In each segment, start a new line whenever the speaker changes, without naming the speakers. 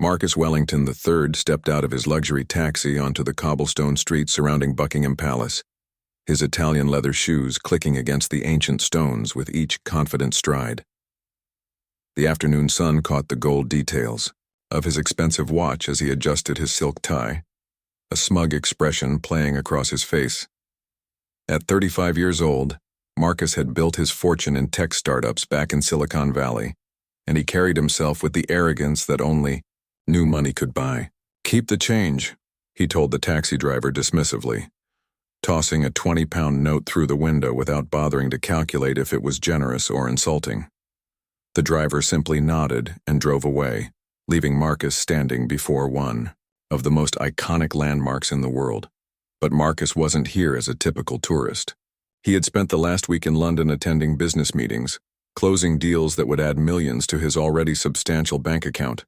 Marcus Wellington III stepped out of his luxury taxi onto the cobblestone streets surrounding Buckingham Palace, his Italian leather shoes clicking against the ancient stones with each confident stride. The afternoon sun caught the gold details of his expensive watch as he adjusted his silk tie, a smug expression playing across his face. At 35 years old, Marcus had built his fortune in tech startups back in Silicon Valley, and he carried himself with the arrogance that only new money could buy. "Keep the change," he told the taxi driver dismissively, tossing a 20-pound note through the window without bothering to calculate if it was generous or insulting. The driver simply nodded and drove away, leaving Marcus standing before one of the most iconic landmarks in the world. But Marcus wasn't here as a typical tourist. He had spent the last week in London attending business meetings, closing deals that would add millions to his already substantial bank account.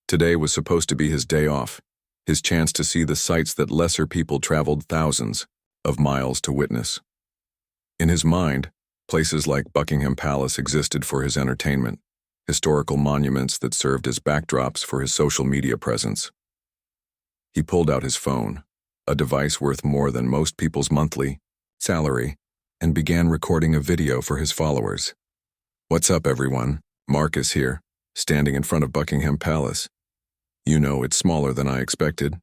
Today was supposed to be his day off, his chance to see the sights that lesser people traveled thousands of miles to witness. In his mind, places like Buckingham Palace existed for his entertainment, historical monuments that served as backdrops for his social media presence. He pulled out his phone, a device worth more than most people's monthly salary, and began recording a video for his followers. "What's up, everyone? Marcus here, standing in front of Buckingham Palace. You know, it's smaller than I expected.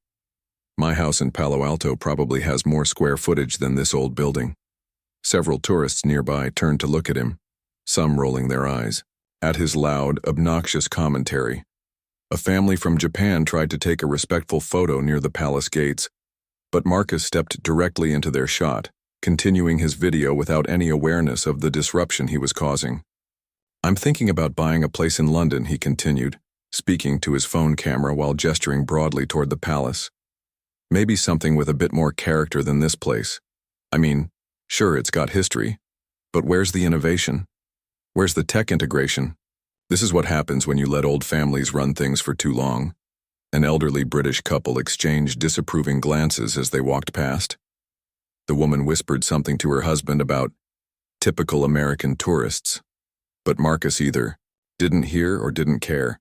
My house in Palo Alto probably has more square footage than this old building." Several tourists nearby turned to look at him, some rolling their eyes at his loud, obnoxious commentary. A family from Japan tried to take a respectful photo near the palace gates, but Marcus stepped directly into their shot, continuing his video without any awareness of the disruption he was causing. "I'm thinking about buying a place in London," he continued, speaking to his phone camera while gesturing broadly toward the palace. "Maybe something with a bit more character than this place. I mean, sure, it's got history, but where's the innovation? Where's the tech integration? This is what happens when you let old families run things for too long." An elderly British couple exchanged disapproving glances as they walked past. The woman whispered something to her husband about typical American tourists, but Marcus either didn't hear or didn't care.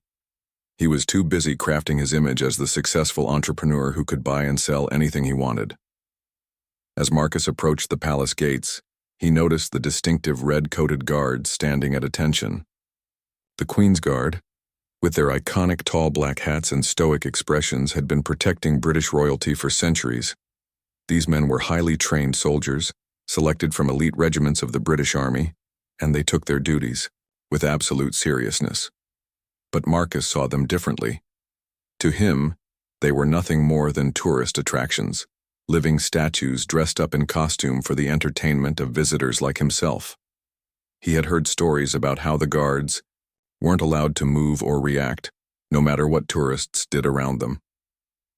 He was too busy crafting his image as the successful entrepreneur who could buy and sell anything he wanted. As Marcus approached the palace gates, he noticed the distinctive red-coated guards standing at attention. The Queen's Guard, with their iconic tall black hats and stoic expressions, had been protecting British royalty for centuries. These men were highly trained soldiers, selected from elite regiments of the British Army, and they took their duties with absolute seriousness. But Marcus saw them differently. To him, they were nothing more than tourist attractions, living statues dressed up in costume for the entertainment of visitors like himself. He had heard stories about how the guards weren't allowed to move or react, no matter what tourists did around them.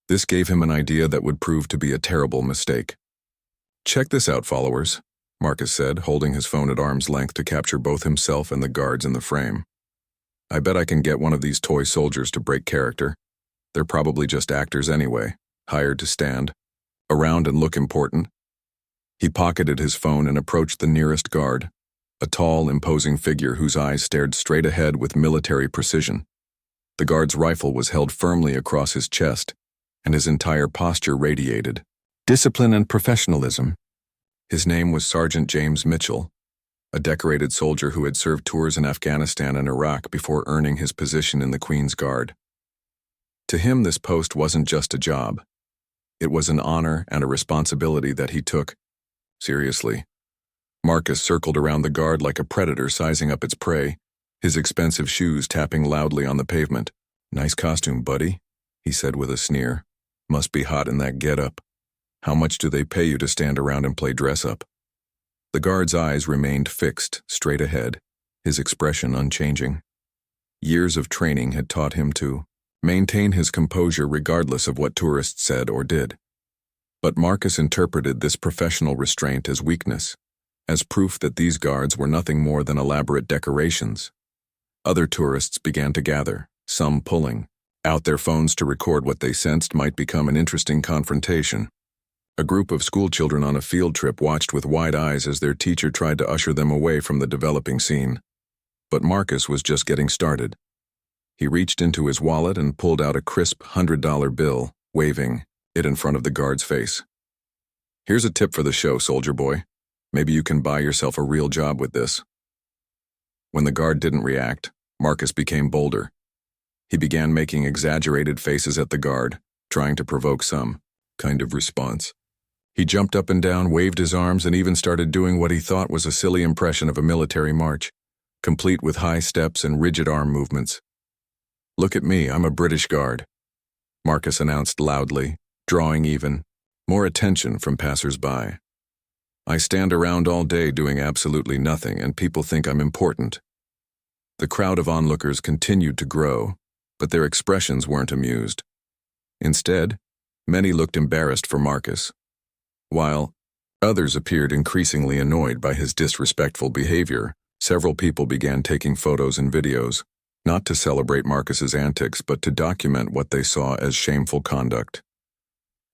This gave him an idea that would prove to be a terrible mistake. "Check this out, followers," Marcus said, holding his phone at arm's length to capture both himself and the guards in the frame. "I bet I can get one of these toy soldiers to break character. They're probably just actors anyway, hired to stand around and look important." He pocketed his phone and approached the nearest guard, a tall, imposing figure whose eyes stared straight ahead with military precision. The guard's rifle was held firmly across his chest, and his entire posture radiated discipline and professionalism. His name was Sergeant James Mitchell, a decorated soldier who had served tours in Afghanistan and Iraq before earning his position in the Queen's Guard. To him, this post wasn't just a job. It was an honor and a responsibility that he took seriously. Marcus circled around the guard like a predator sizing up its prey, his expensive shoes tapping loudly on the pavement. "Nice costume, buddy," he said with a sneer. "Must be hot in that get-up. How much do they pay you to stand around and play dress-up?" The guard's eyes remained fixed, straight ahead, his expression unchanging. Years of training had taught him to maintain his composure regardless of what tourists said or did. But Marcus interpreted this professional restraint as weakness, as proof that these guards were nothing more than elaborate decorations. Other tourists began to gather, some pulling out their phones to record what they sensed might become an interesting confrontation. A group of schoolchildren on a field trip watched with wide eyes as their teacher tried to usher them away from the developing scene. But Marcus was just getting started. He reached into his wallet and pulled out a crisp $100 bill, waving it in front of the guard's face. "Here's a tip for the show, soldier boy. Maybe you can buy yourself a real job with this." When the guard didn't react, Marcus became bolder. He began making exaggerated faces at the guard, trying to provoke some kind of response. He jumped up and down, waved his arms, and even started doing what he thought was a silly impression of a military march, complete with high steps and rigid arm movements. "Look at me, I'm a British guard," Marcus announced loudly, drawing even more attention from passers-by. "I stand around all day doing absolutely nothing, and people think I'm important." The crowd of onlookers continued to grow, but their expressions weren't amused. Instead, many looked embarrassed for Marcus, while others appeared increasingly annoyed by his disrespectful behavior. Several people began taking photos and videos, not to celebrate Marcus's antics, but to document what they saw as shameful conduct.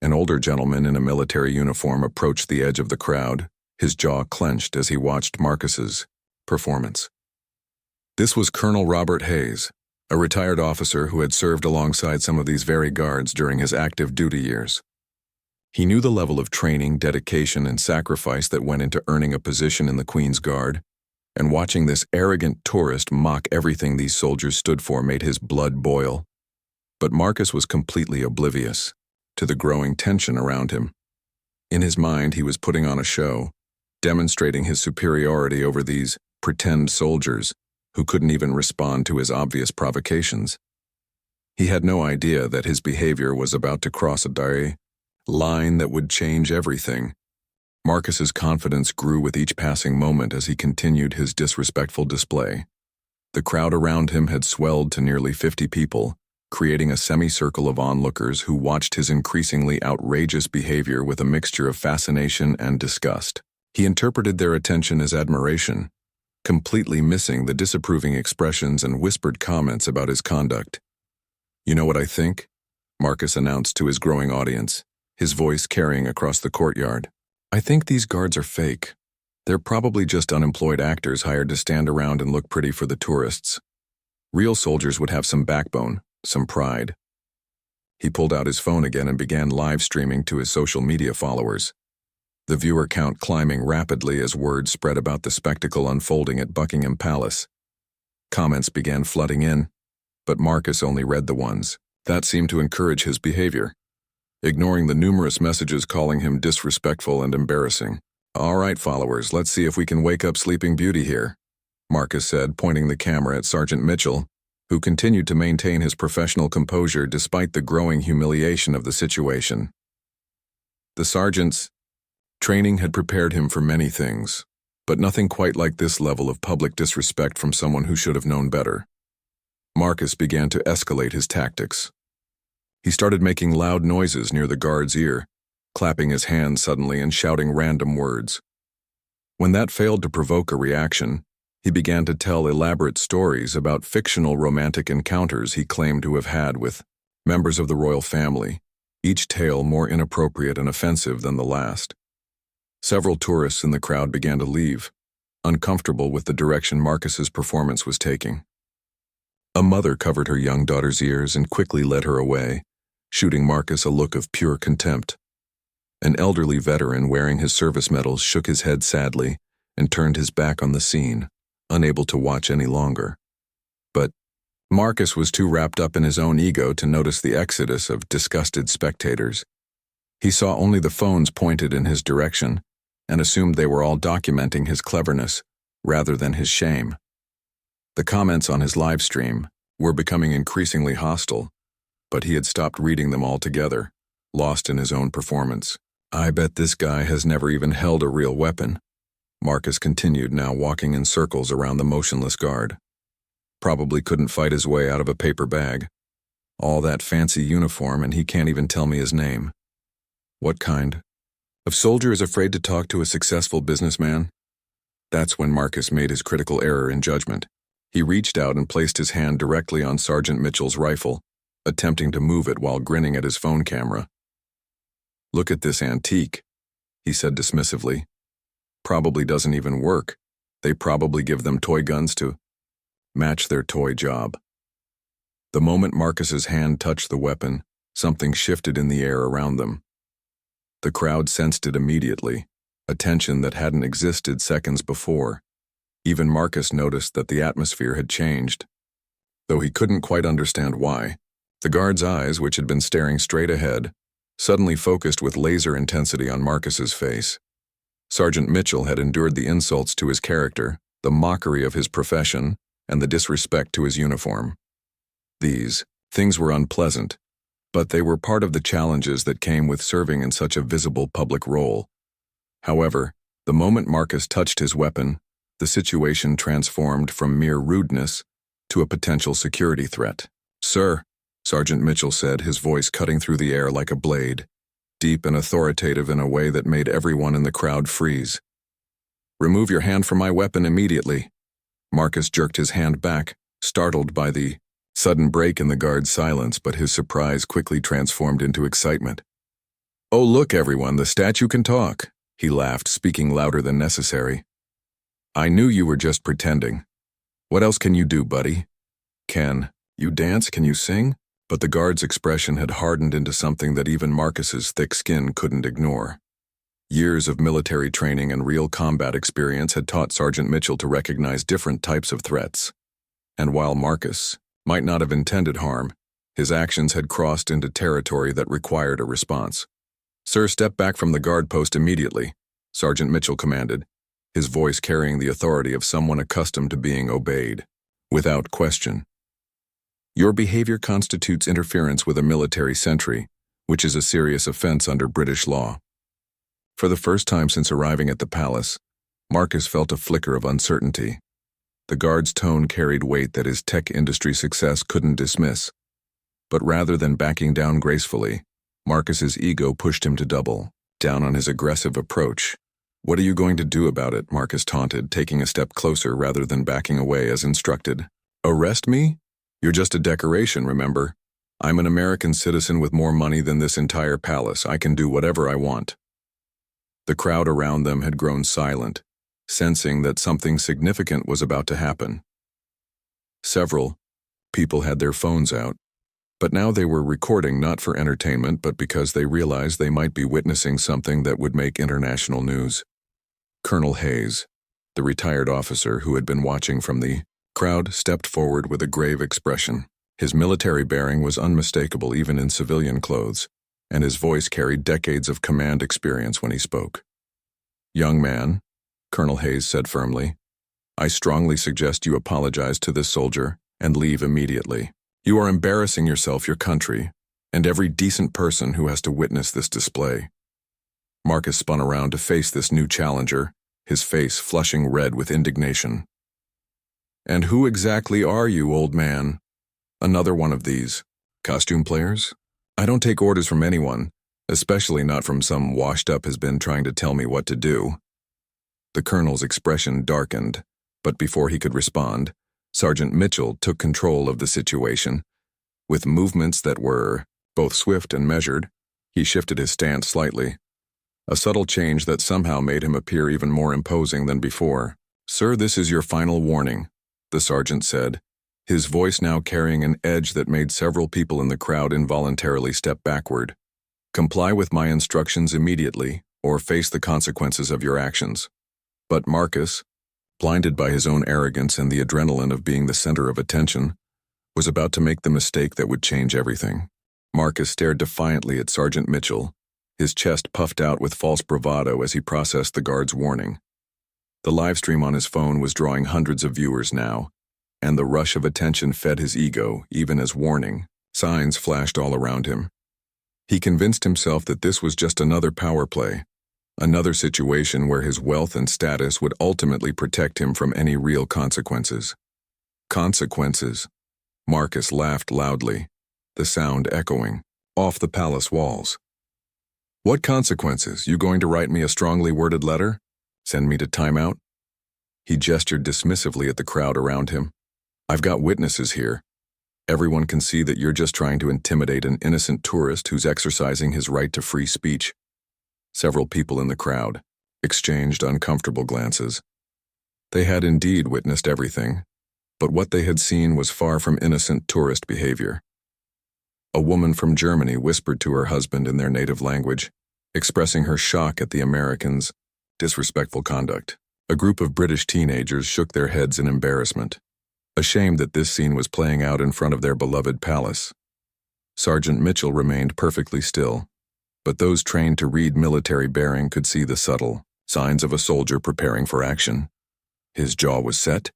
An older gentleman in a military uniform approached the edge of the crowd, his jaw clenched as he watched Marcus's performance. This was Colonel Robert Hayes, a retired officer who had served alongside some of these very guards during his active duty years. He knew the level of training, dedication, and sacrifice that went into earning a position in the Queen's Guard, and watching this arrogant tourist mock everything these soldiers stood for made his blood boil. But Marcus was completely oblivious to the growing tension around him. In his mind, he was putting on a show, demonstrating his superiority over these pretend soldiers who couldn't even respond to his obvious provocations. He had no idea that his behavior was about to cross a dire line that would change everything. Marcus's confidence grew with each passing moment as he continued his disrespectful display. The crowd around him had swelled to nearly 50 people, creating a semicircle of onlookers who watched his increasingly outrageous behavior with a mixture of fascination and disgust. He interpreted their attention as admiration, completely missing the disapproving expressions and whispered comments about his conduct. "You know what I think?" Marcus announced to his growing audience, his voice carrying across the courtyard. "I think these guards are fake. They're probably just unemployed actors hired to stand around and look pretty for the tourists. Real soldiers would have some backbone, some pride." He pulled out his phone again and began live streaming to his social media followers, the viewer count climbing rapidly as word spread about the spectacle unfolding at Buckingham Palace. Comments began flooding in, but Marcus only read the ones that seemed to encourage his behavior, ignoring the numerous messages calling him disrespectful and embarrassing. "All right, followers, let's see if we can wake up Sleeping Beauty here," Marcus said, pointing the camera at Sergeant Mitchell, who continued to maintain his professional composure despite the growing humiliation of the situation. The sergeant's training had prepared him for many things, but nothing quite like this level of public disrespect from someone who should have known better. Marcus began to escalate his tactics. He started making loud noises near the guard's ear, clapping his hands suddenly and shouting random words. When that failed to provoke a reaction, he began to tell elaborate stories about fictional romantic encounters he claimed to have had with members of the royal family, each tale more inappropriate and offensive than the last. Several tourists in the crowd began to leave, uncomfortable with the direction Marcus's performance was taking. A mother covered her young daughter's ears and quickly led her away, shooting Marcus a look of pure contempt. An elderly veteran wearing his service medals shook his head sadly and turned his back on the scene, unable to watch any longer. But Marcus was too wrapped up in his own ego to notice the exodus of disgusted spectators. He saw only the phones pointed in his direction and assumed they were all documenting his cleverness rather than his shame. The comments on his live stream were becoming increasingly hostile, but he had stopped reading them altogether, lost in his own performance. "I bet this guy has never even held a real weapon," Marcus continued, now walking in circles around the motionless guard. "Probably couldn't fight his way out of a paper bag. All that fancy uniform and he can't even tell me his name. What kind of soldier is afraid to talk to a successful businessman?" That's when Marcus made his critical error in judgment. He reached out and placed his hand directly on Sergeant Mitchell's rifle, attempting to move it while grinning at his phone camera. "Look at this antique," he said dismissively. "Probably doesn't even work. They probably give them toy guns to match their toy job." The moment Marcus's hand touched the weapon, something shifted in the air around them. The crowd sensed it immediately, a tension that hadn't existed seconds before. Even Marcus noticed that the atmosphere had changed, though he couldn't quite understand why. The guard's eyes, which had been staring straight ahead, suddenly focused with laser intensity on Marcus's face. Sergeant Mitchell had endured the insults to his character, the mockery of his profession, and the disrespect to his uniform. These things were unpleasant, but they were part of the challenges that came with serving in such a visible public role. However, the moment Marcus touched his weapon, the situation transformed from mere rudeness to a potential security threat. "Sir," Sergeant Mitchell said, his voice cutting through the air like a blade, deep and authoritative in a way that made everyone in the crowd freeze. "Remove your hand from my weapon immediately." Marcus jerked his hand back, startled by the sudden break in the guard's silence, but his surprise quickly transformed into excitement. "Oh, look, everyone, the statue can talk," he laughed, speaking louder than necessary. "I knew you were just pretending. What else can you do, buddy? Can you dance? Can you sing?" But the guard's expression had hardened into something that even Marcus's thick skin couldn't ignore. Years of military training and real combat experience had taught Sergeant Mitchell to recognize different types of threats. And while Marcus might not have intended harm, his actions had crossed into territory that required a response. "Sir, step back from the guard post immediately," Sergeant Mitchell commanded, his voice carrying the authority of someone accustomed to being obeyed. "Without question. Your behavior constitutes interference with a military sentry, which is a serious offense under British law." For the first time since arriving at the palace, Marcus felt a flicker of uncertainty. The guard's tone carried weight that his tech industry success couldn't dismiss. But rather than backing down gracefully, Marcus's ego pushed him to double down on his aggressive approach. "What are you going to do about it?" Marcus taunted, taking a step closer rather than backing away as instructed. "Arrest me? You're just a decoration, remember? I'm an American citizen with more money than this entire palace. I can do whatever I want." The crowd around them had grown silent, sensing that something significant was about to happen. Several people had their phones out, but now they were recording not for entertainment but because they realized they might be witnessing something that would make international news. Colonel Hayes, the retired officer who had been watching from the crowd, stepped forward with a grave expression. His military bearing was unmistakable even in civilian clothes, and his voice carried decades of command experience when he spoke. "Young man," Colonel Hayes said firmly, "I strongly suggest you apologize to this soldier and leave immediately. You are embarrassing yourself, your country, and every decent person who has to witness this display." Marcus spun around to face this new challenger, his face flushing red with indignation. "And who exactly are you, old man? Another one of these costume players? I don't take orders from anyone, especially not from some washed-up has-been trying to tell me what to do." The colonel's expression darkened, but before he could respond, Sergeant Mitchell took control of the situation. With movements that were both swift and measured, he shifted his stance slightly, a subtle change that somehow made him appear even more imposing than before. "Sir, this is your final warning," the sergeant said, his voice now carrying an edge that made several people in the crowd involuntarily step backward. "Comply with my instructions immediately, or face the consequences of your actions." But Marcus, blinded by his own arrogance and the adrenaline of being the center of attention, was about to make the mistake that would change everything. Marcus stared defiantly at Sergeant Mitchell, his chest puffed out with false bravado as he processed the guard's warning. The live stream on his phone was drawing hundreds of viewers now, and the rush of attention fed his ego even as warning signs flashed all around him. He convinced himself that this was just another power play, another situation where his wealth and status would ultimately protect him from any real consequences. Consequences? Marcus laughed loudly, the sound echoing off the palace walls. "What consequences? You going to write me a strongly worded letter? Send me to timeout?" He gestured dismissively at the crowd around him. "I've got witnesses here. Everyone can see that you're just trying to intimidate an innocent tourist who's exercising his right to free speech." Several people in the crowd exchanged uncomfortable glances. They had indeed witnessed everything, But what they had seen was far from innocent tourist behavior. A woman from Germany whispered to her husband in their native language, expressing her shock at the Americans' disrespectful conduct. A group of British teenagers shook their heads in embarrassment, ashamed that this scene was playing out in front of their beloved palace. Sergeant Mitchell remained perfectly still, but those trained to read military bearing could see the subtle signs of a soldier preparing for action. His jaw was set,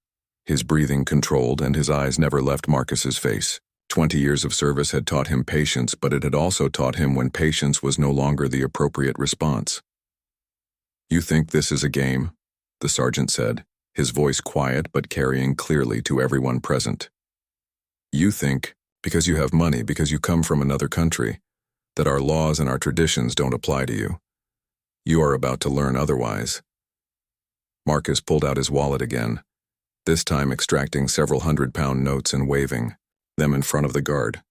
his breathing controlled, and his eyes never left Marcus's face. 20 years of service had taught him patience, but it had also taught him when patience was no longer the appropriate response. "You think this is a game?" the sergeant said, his voice quiet but carrying clearly to everyone present. "You think, because you have money, because you come from another country, that our laws and our traditions don't apply to you. You are about to learn otherwise." Marcus pulled out his wallet again, this time extracting several £100 notes and waving them in front of the guard.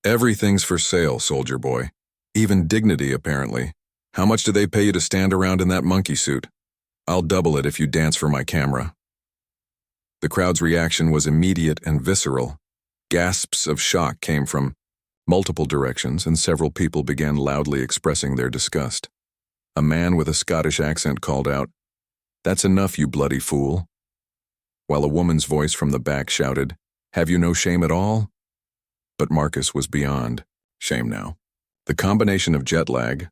"Everything's for sale, soldier boy. Even dignity, apparently. How much do they pay you to stand around in that monkey suit? I'll double it if you dance for my camera." The crowd's reaction was immediate and visceral. Gasps of shock came from multiple directions, and several people began loudly expressing their disgust. A man with a Scottish accent called out, "That's enough, you bloody fool," while a woman's voice from the back shouted, "Have you no shame at all?" But Marcus was beyond shame now. The combination of jet lag,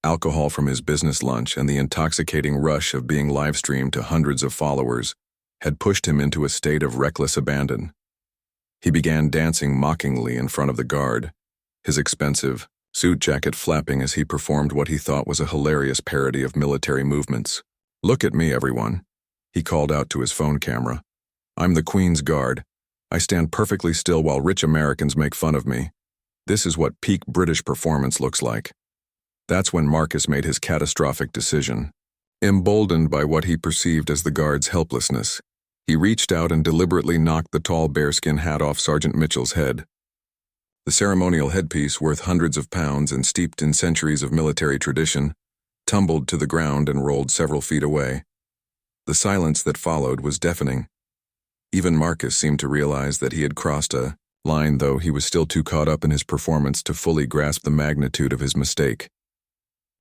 alcohol from his business lunch, and the intoxicating rush of being live-streamed to hundreds of followers had pushed him into a state of reckless abandon. He began dancing mockingly in front of the guard, his expensive suit jacket flapping as he performed what he thought was a hilarious parody of military movements. "Look at me, everyone," he called out to his phone camera. "I'm the Queen's Guard. I stand perfectly still while rich Americans make fun of me. This is what peak British performance looks like." That's when Marcus made his catastrophic decision. Emboldened by what he perceived as the guard's helplessness, he reached out and deliberately knocked the tall bearskin hat off Sergeant Mitchell's head. The ceremonial headpiece, worth hundreds of pounds and steeped in centuries of military tradition, tumbled to the ground and rolled several feet away. The silence that followed was deafening. Even Marcus seemed to realize that he had crossed a line, though he was still too caught up in his performance to fully grasp the magnitude of his mistake.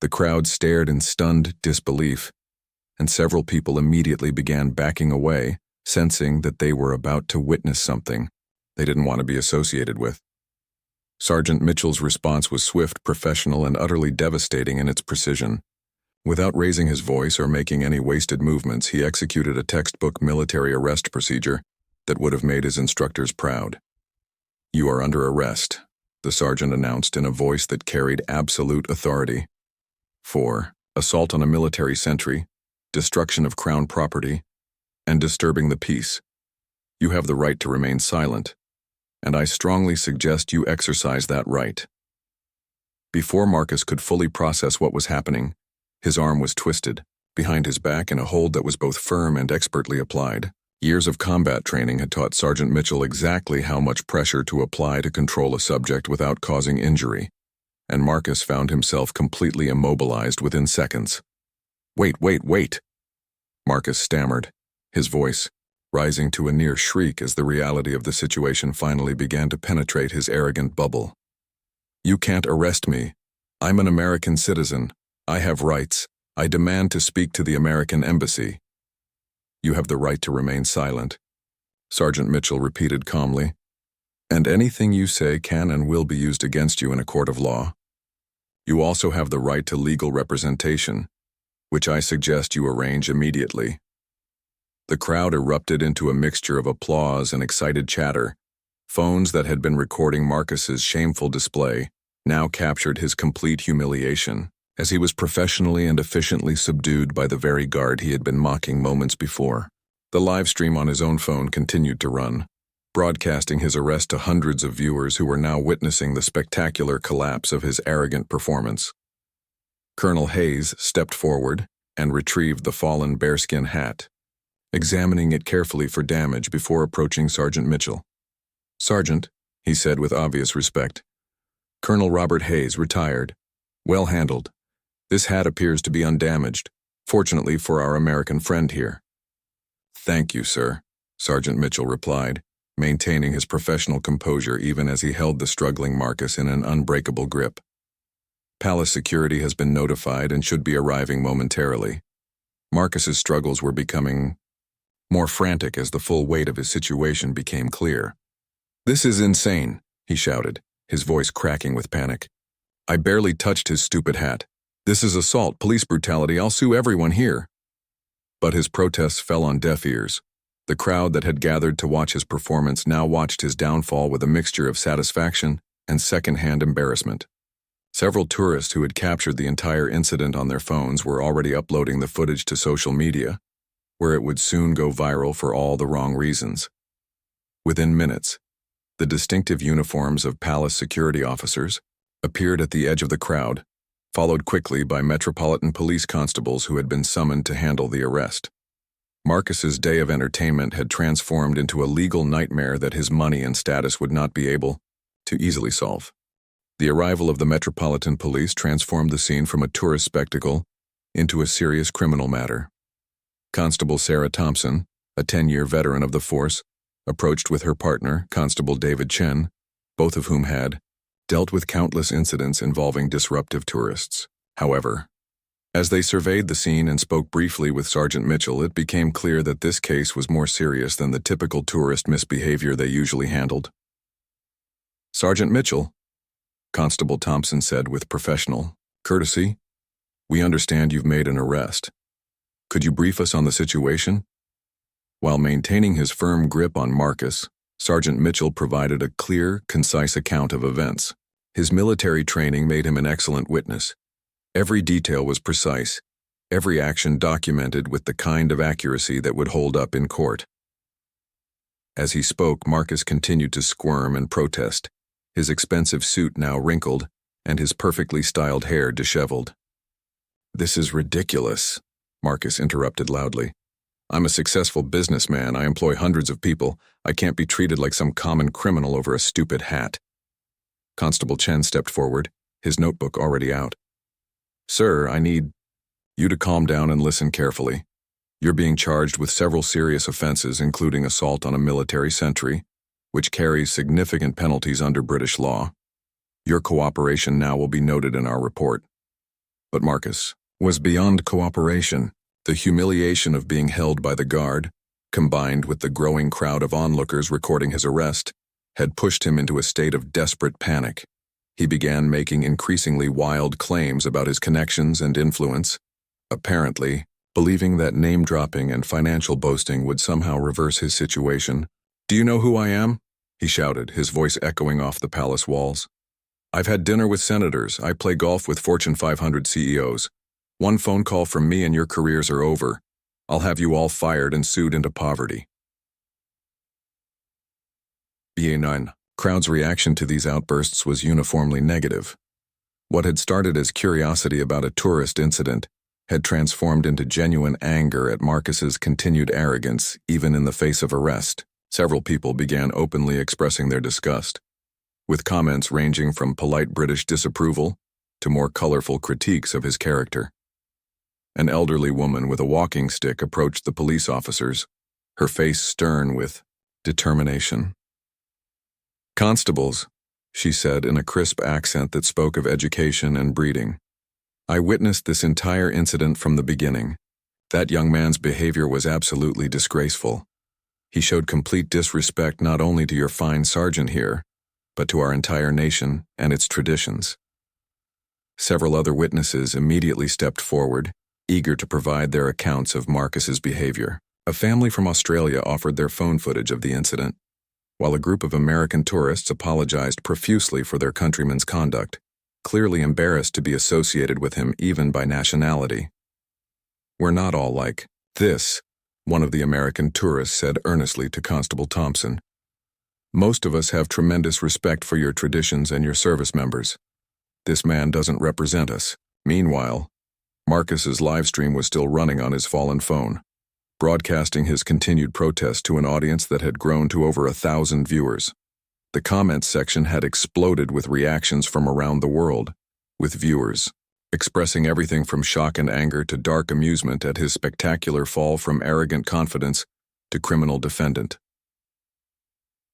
The crowd stared in stunned disbelief, and several people immediately began backing away, sensing that they were about to witness something they didn't want to be associated with. Sergeant Mitchell's response was swift, professional, and utterly devastating in its precision. Without raising his voice or making any wasted movements, he executed a textbook military arrest procedure that would have made his instructors proud. "You are under arrest," the sergeant announced in a voice that carried absolute authority, "for assault on a military sentry, destruction of crown property, and disturbing the peace. You have the right to remain silent, and I strongly suggest you exercise that right." Before Marcus could fully process what was happening, his arm was twisted behind his back in a hold that was both firm and expertly applied. Years of combat training had taught Sergeant Mitchell exactly how much pressure to apply to control a subject without causing injury, and Marcus found himself completely immobilized within seconds. Wait, Marcus stammered, his voice rising to a near shriek as the reality of the situation finally began to penetrate his arrogant bubble. "You can't arrest me. I'm an American citizen. I have rights. I demand to speak to the American embassy." "You have the right to remain silent," Sergeant Mitchell repeated calmly, "and anything you say can and will be used against you in a court of law. You also have the right to legal representation, which I suggest you arrange immediately." The crowd erupted into a mixture of applause and excited chatter. Phones that had been recording Marcus's shameful display now captured his complete humiliation, as he was professionally and efficiently subdued by the very guard he had been mocking moments before. The live stream on his own phone continued to run, broadcasting his arrest to hundreds of viewers who were now witnessing the spectacular collapse of his arrogant performance. Colonel Hayes stepped forward and retrieved the fallen bearskin hat, examining it carefully for damage before approaching Sergeant Mitchell. "Sergeant," he said with obvious respect, "Colonel Robert Hayes, retired. Well handled. This hat appears to be undamaged, fortunately for our American friend here." "Thank you, sir," Sergeant Mitchell replied, maintaining his professional composure even as he held the struggling Marcus in an unbreakable grip. Palace security has been notified and should be arriving momentarily. Marcus's struggles were becoming more frantic as the full weight of his situation became clear. "This is insane," he shouted, his voice cracking with panic. "I barely touched his stupid hat. This is assault, police brutality, I'll sue everyone here." But his protests fell on deaf ears. The crowd that had gathered to watch his performance now watched his downfall with a mixture of satisfaction and second-hand embarrassment. Several tourists who had captured the entire incident on their phones were already uploading the footage to social media, where it would soon go viral for all the wrong reasons. Within minutes, the distinctive uniforms of palace security officers appeared at the edge of the crowd, followed quickly by Metropolitan Police constables who had been summoned to handle the arrest. Marcus's day of entertainment had transformed into a legal nightmare that his money and status would not be able to easily solve. The arrival of the Metropolitan Police transformed the scene from a tourist spectacle into a serious criminal matter. Constable Sarah Thompson, a 10-year veteran of the force, approached with her partner, Constable David Chen, both of whom had dealt with countless incidents involving disruptive tourists. However, as they surveyed the scene and spoke briefly with Sergeant Mitchell, it became clear that this case was more serious than the typical tourist misbehavior they usually handled. "Sergeant Mitchell," Constable Thompson said with professional courtesy, "we understand you've made an arrest. Could you brief us on the situation?" While maintaining his firm grip on Marcus, Sergeant Mitchell provided a clear, concise account of events. His military training made him an excellent witness. Every detail was precise, every action documented with the kind of accuracy that would hold up in court. As he spoke, Marcus continued to squirm and protest, his expensive suit now wrinkled and his perfectly styled hair disheveled. "This is ridiculous," Marcus interrupted loudly. "I'm a successful businessman. I employ hundreds of people. I can't be treated like some common criminal over a stupid hat." Constable Chen stepped forward, his notebook already out. "Sir, I need you to calm down and listen carefully. You're being charged with several serious offenses, including assault on a military sentry, which carries significant penalties under British law. Your cooperation now will be noted in our report." But Marcus was beyond cooperation. The humiliation of being held by the guard, combined with the growing crowd of onlookers recording his arrest, had pushed him into a state of desperate panic. He began making increasingly wild claims about his connections and influence, apparently believing that name-dropping and financial boasting would somehow reverse his situation. "Do you know who I am?" he shouted, his voice echoing off the palace walls. "I've had dinner with senators. I play golf with Fortune 500 CEOs. One phone call from me and your careers are over. I'll have you all fired and sued into poverty." BA9. Crowd's reaction to these outbursts was uniformly negative. What had started as curiosity about a tourist incident had transformed into genuine anger at Marcus's continued arrogance, even in the face of arrest. Several people began openly expressing their disgust, with comments ranging from polite British disapproval to more colorful critiques of his character. An elderly woman with a walking stick approached the police officers, her face stern with determination. "Constables," she said in a crisp accent that spoke of education and breeding, "I witnessed this entire incident from the beginning. That young man's behavior was absolutely disgraceful. He showed complete disrespect not only to your fine sergeant here, but to our entire nation and its traditions." Several other witnesses immediately stepped forward, eager to provide their accounts of Marcus's behavior. A family from Australia offered their phone footage of the incident, while a group of American tourists apologized profusely for their countrymen's conduct, clearly embarrassed to be associated with him even by nationality. "We're not all like this," one of the American tourists said earnestly to Constable Thompson. "Most of us have tremendous respect for your traditions and your service members. This man doesn't represent us." Meanwhile, Marcus's live stream was still running on his fallen phone, broadcasting his continued protest to an audience that had grown to over 1,000 viewers. The comments section had exploded with reactions from around the world, with viewers expressing everything from shock and anger to dark amusement at his spectacular fall from arrogant confidence to criminal defendant.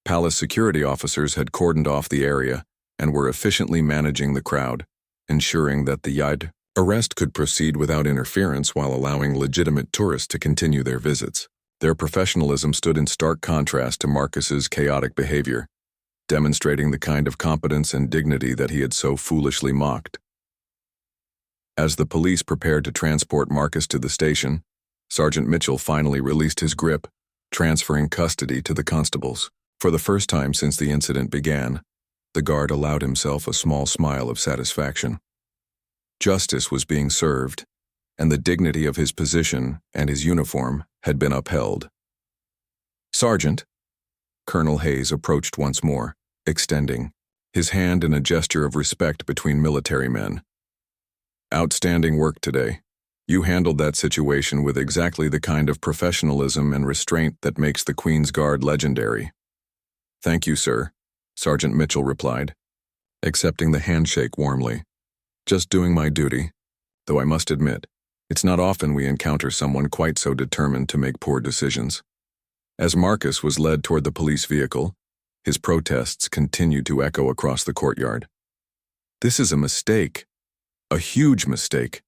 Palace security officers had cordoned off the area and were efficiently managing the crowd, ensuring that the arrest could proceed without interference while allowing legitimate tourists to continue their visits. Their professionalism stood in stark contrast to Marcus's chaotic behavior, demonstrating the kind of competence and dignity that he had so foolishly mocked. As the police prepared to transport Marcus to the station, Sergeant Mitchell finally released his grip, transferring custody to the constables. For the first time since the incident began, the guard allowed himself a small smile of satisfaction. Justice was being served, and the dignity of his position and his uniform had been upheld. "Sergeant," Colonel Hayes approached once more, extending his hand in a gesture of respect between military men. "Outstanding work today. You handled that situation with exactly the kind of professionalism and restraint that makes the Queen's Guard legendary." "Thank you, sir," Sergeant Mitchell replied, accepting the handshake warmly. "Just doing my duty, though I must admit, it's not often we encounter someone quite so determined to make poor decisions." As Marcus was led toward the police vehicle, his protests continued to echo across the courtyard. "This is a mistake. A huge mistake.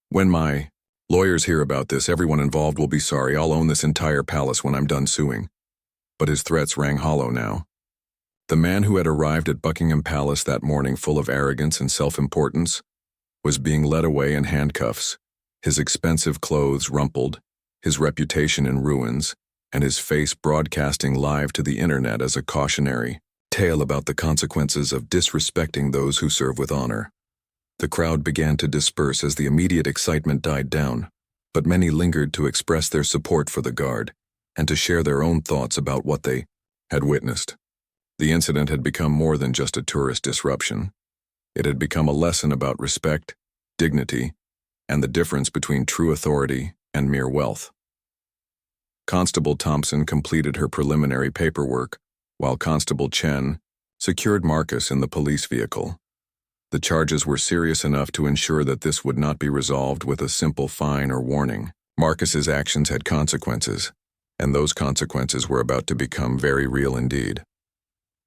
When my lawyers hear about this, everyone involved will be sorry. I'll own this entire palace when I'm done suing." But his threats rang hollow now. The man who had arrived at Buckingham Palace that morning full of arrogance and self-importance was being led away in handcuffs, his expensive clothes rumpled, his reputation in ruins, and his face broadcasting live to the internet as a cautionary tale about the consequences of disrespecting those who serve with honor. The crowd began to disperse as the immediate excitement died down, but many lingered to express their support for the guard and to share their own thoughts about what they had witnessed. The incident had become more than just a tourist disruption. It had become a lesson about respect, dignity, and the difference between true authority and mere wealth. Constable Thompson completed her preliminary paperwork, while Constable Chen secured Marcus in the police vehicle. The charges were serious enough to ensure that this would not be resolved with a simple fine or warning. Marcus's actions had consequences, and those consequences were about to become very real indeed.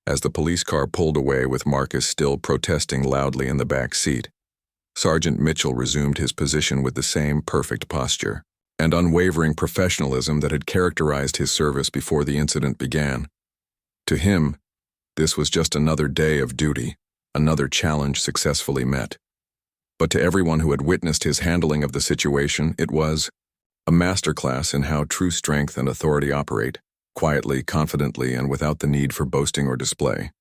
As the police car pulled away with Marcus still protesting loudly in the back seat, Sergeant Mitchell resumed his position with the same perfect posture and unwavering professionalism that had characterized his service before the incident began. To him, this was just another day of duty, another challenge successfully met. But to everyone who had witnessed his handling of the situation, it was a masterclass in how true strength and authority operate, quietly, confidently, and without the need for boasting or display.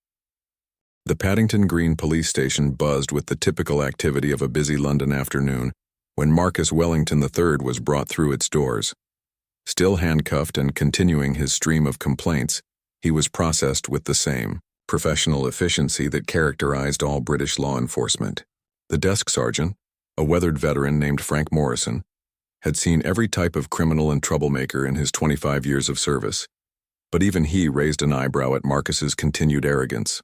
The Paddington Green police station buzzed with the typical activity of a busy London afternoon when Marcus Wellington III was brought through its doors. Still handcuffed and continuing his stream of complaints, he was processed with the same professional efficiency that characterized all British law enforcement. The desk sergeant, a weathered veteran named Frank Morrison, had seen every type of criminal and troublemaker in his 25 years of service, but even he raised an eyebrow at Marcus's continued arrogance.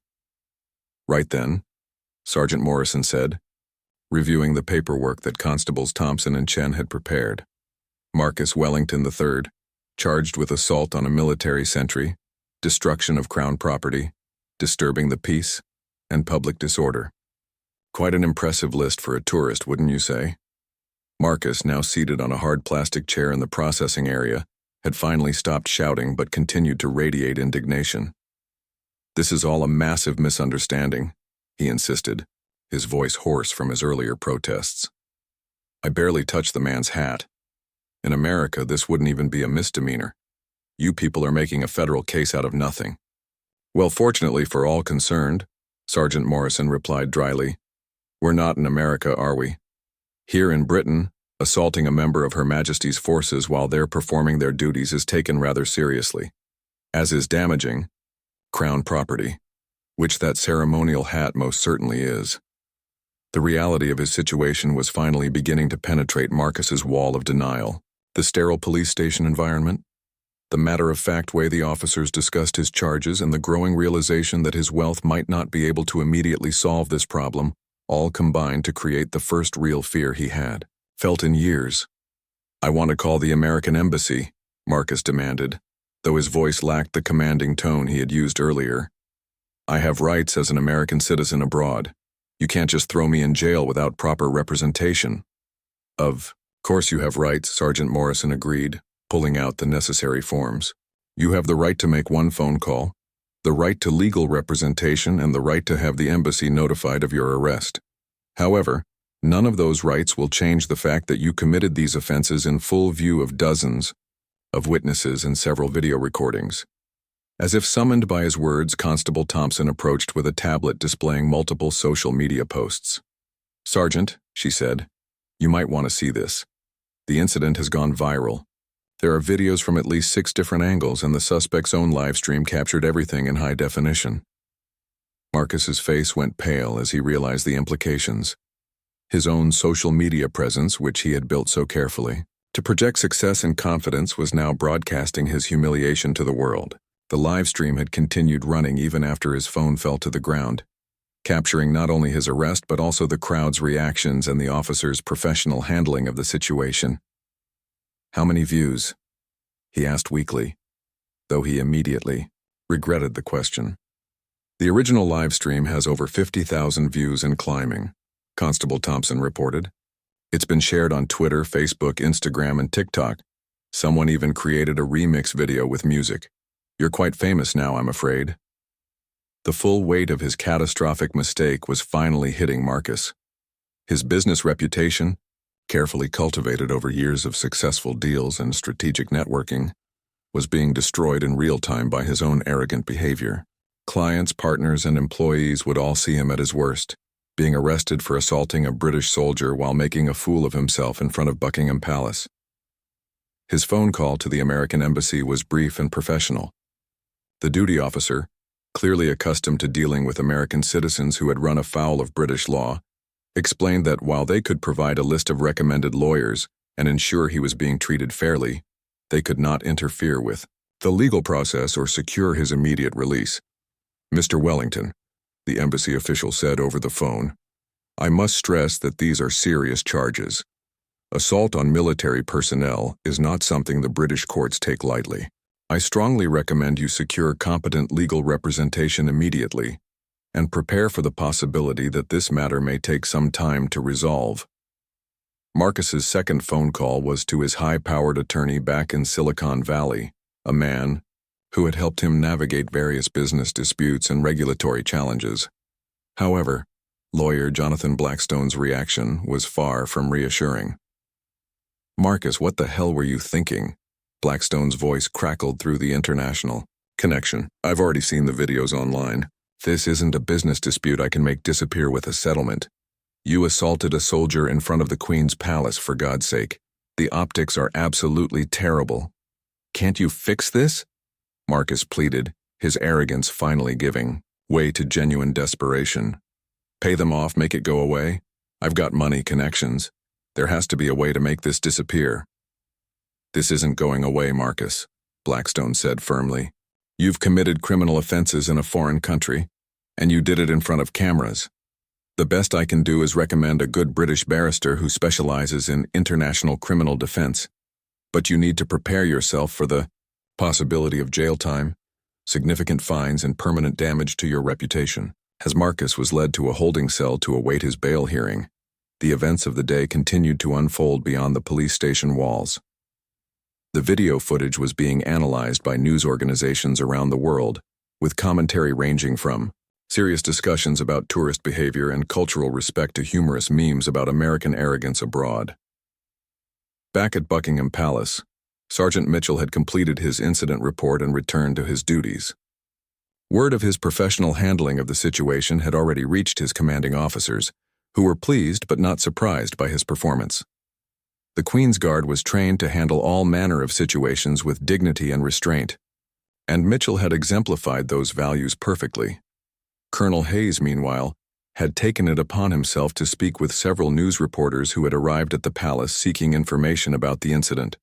"Right then," Sergeant Morrison said, reviewing the paperwork that Constables Thompson and Chen had prepared. "Marcus Wellington III, charged with assault on a military sentry, destruction of crown property, disturbing the peace, and public disorder. Quite an impressive list for a tourist, wouldn't you say?" Marcus, now seated on a hard plastic chair in the processing area, had finally stopped shouting but continued to radiate indignation. "This is all a massive misunderstanding," he insisted, his voice hoarse from his earlier protests. "I barely touched the man's hat. In America, this wouldn't even be a misdemeanor. You people are making a federal case out of nothing." "Well, fortunately for all concerned," Sergeant Morrison replied dryly, "we're not in America, are we? Here in Britain, assaulting a member of Her Majesty's forces while they're performing their duties is taken rather seriously, as is damaging crown property, which that ceremonial hat most certainly is." The reality of his situation was finally beginning to penetrate Marcus's wall of denial. The sterile police station environment, the matter-of-fact way the officers discussed his charges, and the growing realization that his wealth might not be able to immediately solve this problem, all combined to create the first real fear he had felt in years. "I want to call the American embassy," Marcus demanded, though his voice lacked the commanding tone he had used earlier. "I have rights as an American citizen abroad. You can't just throw me in jail without proper representation." "Of course you have rights," Sergeant Morrison agreed, pulling out the necessary forms. "You have the right to make one phone call, the right to legal representation, and the right to have the embassy notified of your arrest. However, none of those rights will change the fact that you committed these offenses in full view of dozens of witnesses and several video recordings." As if summoned by his words, Constable Thompson approached with a tablet displaying multiple social media posts. "Sergeant," she said, "you might want to see this. The incident has gone viral. There are videos from at least 6 different angles, and the suspect's own live stream captured everything in high definition." Marcus's face went pale as he realized the implications. His own social media presence, which he had built so carefully to project success and confidence, was now broadcasting his humiliation to the world. The live stream had continued running even after his phone fell to the ground, capturing not only his arrest but also the crowd's reactions and the officer's professional handling of the situation. "How many views?" he asked weakly, though he immediately regretted the question. "The original live stream has over 50,000 views and climbing," Constable Thompson reported. "It's been shared on Twitter, Facebook, Instagram, and TikTok. Someone even created a remix video with music. You're quite famous now, I'm afraid." The full weight of his catastrophic mistake was finally hitting Marcus. His business reputation, carefully cultivated over years of successful deals and strategic networking, was being destroyed in real time by his own arrogant behavior. Clients, partners, and employees would all see him at his worst, being arrested for assaulting a British soldier while making a fool of himself in front of Buckingham Palace. His phone call to the American embassy was brief and professional. The duty officer, clearly accustomed to dealing with American citizens who had run afoul of British law, explained that while they could provide a list of recommended lawyers and ensure he was being treated fairly, they could not interfere with the legal process or secure his immediate release. "Mr. Wellington," the embassy official said over the phone, "I must stress that these are serious charges. Assault on military personnel is not something the British courts take lightly. I strongly recommend you secure competent legal representation immediately and prepare for the possibility that this matter may take some time to resolve." Marcus's second phone call was to his high-powered attorney back in Silicon Valley, a man who had helped him navigate various business disputes and regulatory challenges. However, lawyer Jonathan Blackstone's reaction was far from reassuring. "Marcus, what the hell were you thinking?" Blackstone's voice crackled through the international connection. "I've already seen the videos online. This isn't a business dispute I can make disappear with a settlement. You assaulted a soldier in front of the Queen's palace, for God's sake. The optics are absolutely terrible. Can't you fix this?" Marcus pleaded, his arrogance finally giving way to genuine desperation. "Pay them off, make it go away. I've got money, connections. There has to be a way to make this disappear." "This isn't going away, Marcus," Blackstone said firmly. "You've committed criminal offenses in a foreign country, and you did it in front of cameras. The best I can do is recommend a good British barrister who specializes in international criminal defense. But you need to prepare yourself for the possibility of jail time, significant fines, and permanent damage to your reputation." As Marcus was led to a holding cell to await his bail hearing, the events of the day continued to unfold beyond the police station walls. The video footage was being analyzed by news organizations around the world, with commentary ranging from serious discussions about tourist behavior and cultural respect to humorous memes about American arrogance abroad. Back at Buckingham Palace, Sergeant Mitchell had completed his incident report and returned to his duties. Word of his professional handling of the situation had already reached his commanding officers, who were pleased but not surprised by his performance. The Queen's Guard was trained to handle all manner of situations with dignity and restraint, and Mitchell had exemplified those values perfectly. Colonel Hayes, meanwhile, had taken it upon himself to speak with several news reporters who had arrived at the palace seeking information about the incident.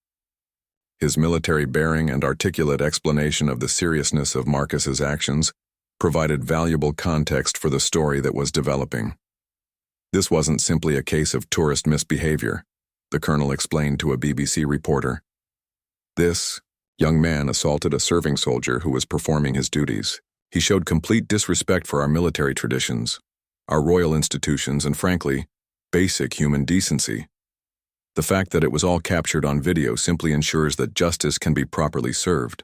His military bearing and articulate explanation of the seriousness of Marcus's actions provided valuable context for the story that was developing. This wasn't simply a case of tourist misbehavior, the colonel explained to a BBC reporter. This young man assaulted a serving soldier who was performing his duties. He showed complete disrespect for our military traditions, our royal institutions, and frankly, basic human decency. The fact that it was all captured on video simply ensures that justice can be properly served.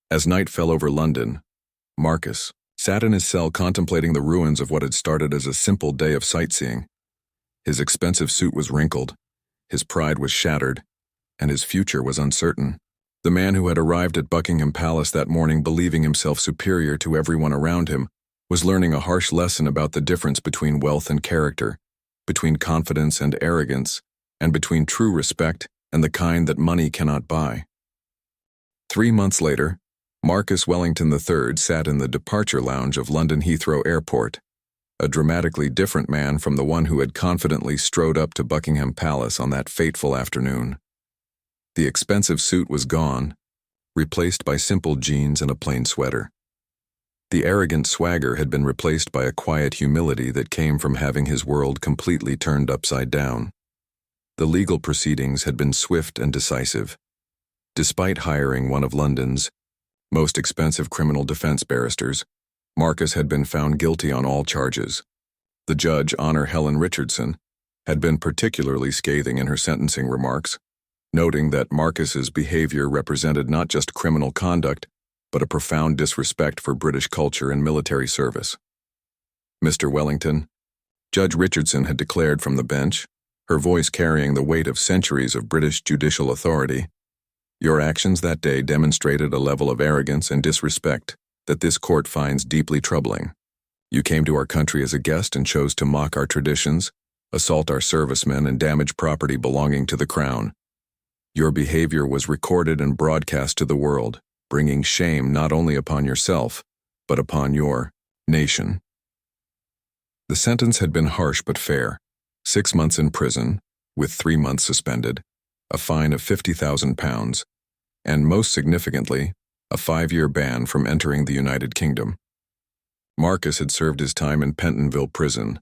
As night fell over London, Marcus sat in his cell contemplating the ruins of what had started as a simple day of sightseeing. His expensive suit was wrinkled, his pride was shattered, and his future was uncertain. The man who had arrived at Buckingham Palace that morning believing himself superior to everyone around him was learning a harsh lesson about the difference between wealth and character, between confidence and arrogance, and between true respect and the kind that money cannot buy. 3 months later, Marcus Wellington III sat in the departure lounge of London Heathrow Airport, a dramatically different man from the one who had confidently strode up to Buckingham Palace on that fateful afternoon. The expensive suit was gone, replaced by simple jeans and a plain sweater. The arrogant swagger had been replaced by a quiet humility that came from having his world completely turned upside down. The legal proceedings had been swift and decisive. Despite hiring one of London's most expensive criminal defense barristers, Marcus had been found guilty on all charges. The judge, Honor Helen Richardson, had been particularly scathing in her sentencing remarks, noting that Marcus's behavior represented not just criminal conduct, but a profound disrespect for British culture and military service. Mr. Wellington, Judge Richardson had declared from the bench, her voice carrying the weight of centuries of British judicial authority, "Your actions that day demonstrated a level of arrogance and disrespect that this court finds deeply troubling. You came to our country as a guest and chose to mock our traditions, assault our servicemen, and damage property belonging to the Crown. Your behavior was recorded and broadcast to the world, bringing shame not only upon yourself, but upon your nation." The sentence had been harsh but fair: 6 months in prison, with 3 months suspended, a fine of £50,000, and most significantly, a 5-year ban from entering the United Kingdom. Marcus had served his time in Pentonville Prison,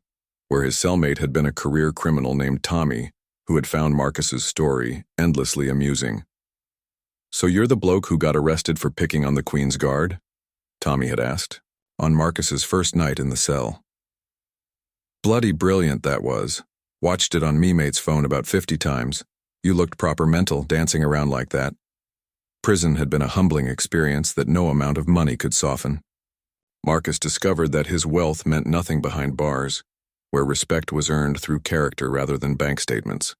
where his cellmate had been a career criminal named Tommy, who had found Marcus's story endlessly amusing. "So you're the bloke who got arrested for picking on the Queen's Guard?" Tommy had asked, on Marcus's first night in the cell. "Bloody brilliant, that was. Watched it on me mate's phone about 50 times. You looked proper mental, dancing around like that." Prison had been a humbling experience that no amount of money could soften. Marcus discovered that his wealth meant nothing behind bars, where respect was earned through character rather than bank statements.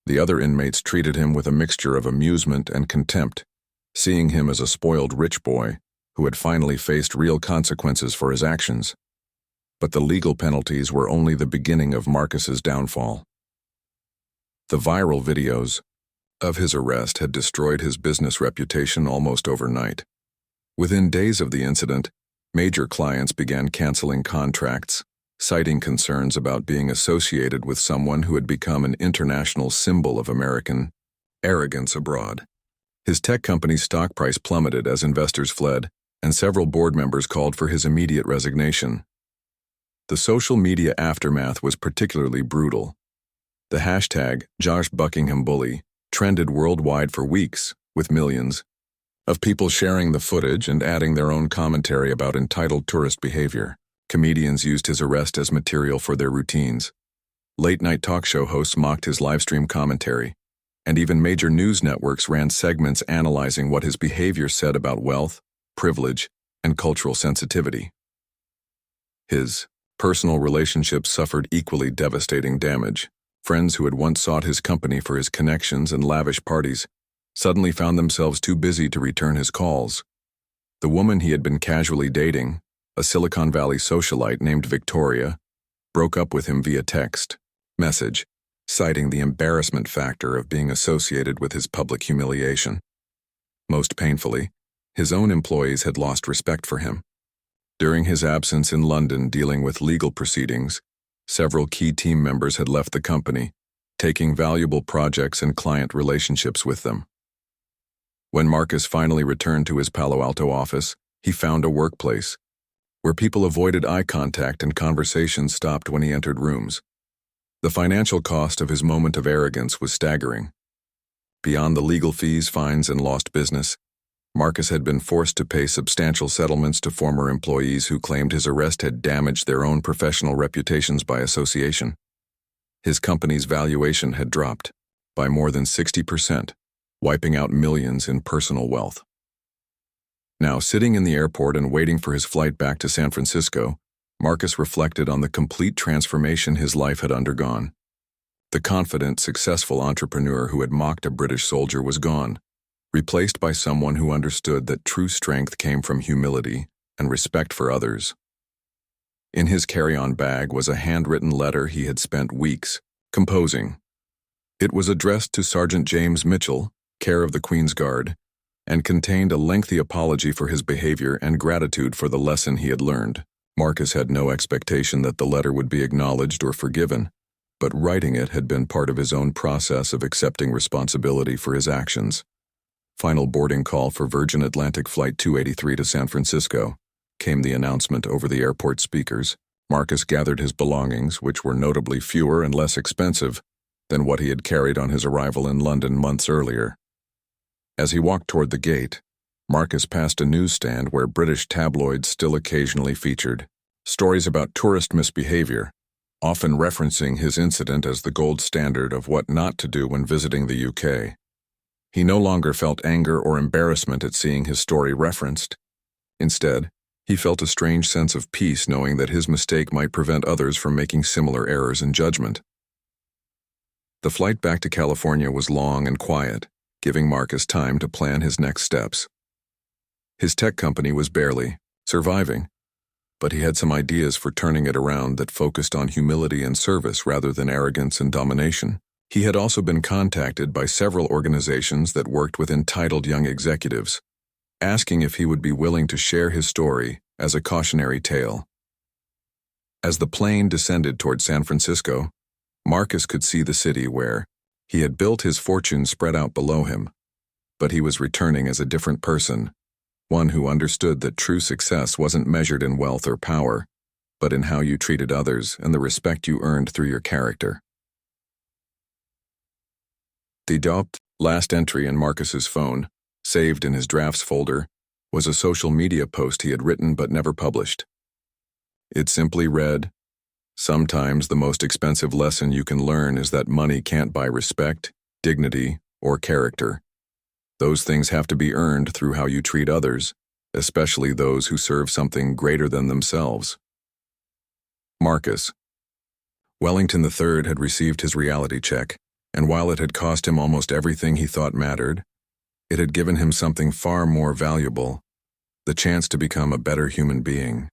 The other inmates treated him with a mixture of amusement and contempt, seeing him as a spoiled rich boy who had finally faced real consequences for his actions. But the legal penalties were only the beginning of Marcus's downfall. The viral videos of his arrest had destroyed his business reputation almost overnight. Within days of the incident, major clients began canceling contracts, citing concerns about being associated with someone who had become an international symbol of American arrogance abroad. His tech company's stock price plummeted as investors fled, and several board members called for his immediate resignation. The social media aftermath was particularly brutal. The hashtag #JoshBuckinghamBully trended worldwide for weeks, with millions of people sharing the footage and adding their own commentary about entitled tourist behavior. Comedians used his arrest as material for their routines. Late-night talk show hosts mocked his livestream commentary, and even major news networks ran segments analyzing what his behavior said about wealth, privilege, and cultural sensitivity. His personal relationships suffered equally devastating damage. Friends who had once sought his company for his connections and lavish parties suddenly found themselves too busy to return his calls. The woman he had been casually dating, a Silicon Valley socialite named Victoria, broke up with him via text message, citing the embarrassment factor of being associated with his public humiliation. Most painfully, his own employees had lost respect for him. During his absence in London dealing with legal proceedings, several key team members had left the company, taking valuable projects and client relationships with them. When Marcus finally returned to his Palo Alto office, he found a workplace where people avoided eye contact and conversations stopped when he entered rooms. The financial cost of his moment of arrogance was staggering. Beyond the legal fees, fines, and lost business, Marcus had been forced to pay substantial settlements to former employees who claimed his arrest had damaged their own professional reputations by association. His company's valuation had dropped by more than 60%, wiping out millions in personal wealth. Now, sitting in the airport and waiting for his flight back to San Francisco, Marcus reflected on the complete transformation his life had undergone. The confident, successful entrepreneur who had mocked a British soldier was gone, replaced by someone who understood that true strength came from humility and respect for others. In his carry-on bag was a handwritten letter he had spent weeks composing. It was addressed to Sergeant James Mitchell, care of the Queen's Guard, and contained a lengthy apology for his behavior and gratitude for the lesson he had learned. Marcus had no expectation that the letter would be acknowledged or forgiven, but writing it had been part of his own process of accepting responsibility for his actions. Final boarding call for Virgin Atlantic Flight 283 to San Francisco. Came the announcement over the airport speakers. Marcus gathered his belongings, which were notably fewer and less expensive than what he had carried on his arrival in London months earlier. As he walked toward the gate, Marcus passed a newsstand where British tabloids still occasionally featured stories about tourist misbehavior, often referencing his incident as the gold standard of what not to do when visiting the UK. He no longer felt anger or embarrassment at seeing his story referenced. Instead, he felt a strange sense of peace knowing that his mistake might prevent others from making similar errors in judgment. The flight back to California was long and quiet, giving Marcus time to plan his next steps. His tech company was barely surviving, but he had some ideas for turning it around that focused on humility and service rather than arrogance and domination. He had also been contacted by several organizations that worked with entitled young executives, asking if he would be willing to share his story as a cautionary tale. As the plane descended toward San Francisco, Marcus could see the city where he had built his fortune spread out below him, but he was returning as a different person, one who understood that true success wasn't measured in wealth or power, but in how you treated others and the respect you earned through your character. The last entry in Marcus's phone, saved in his drafts folder, was a social media post he had written but never published. It simply read, "Sometimes the most expensive lesson you can learn is that money can't buy respect, dignity, or character. Those things have to be earned through how you treat others, especially those who serve something greater than themselves." Marcus. Wellington III had received his reality check, and while it had cost him almost everything he thought mattered, it had given him something far more valuable, the chance to become a better human being.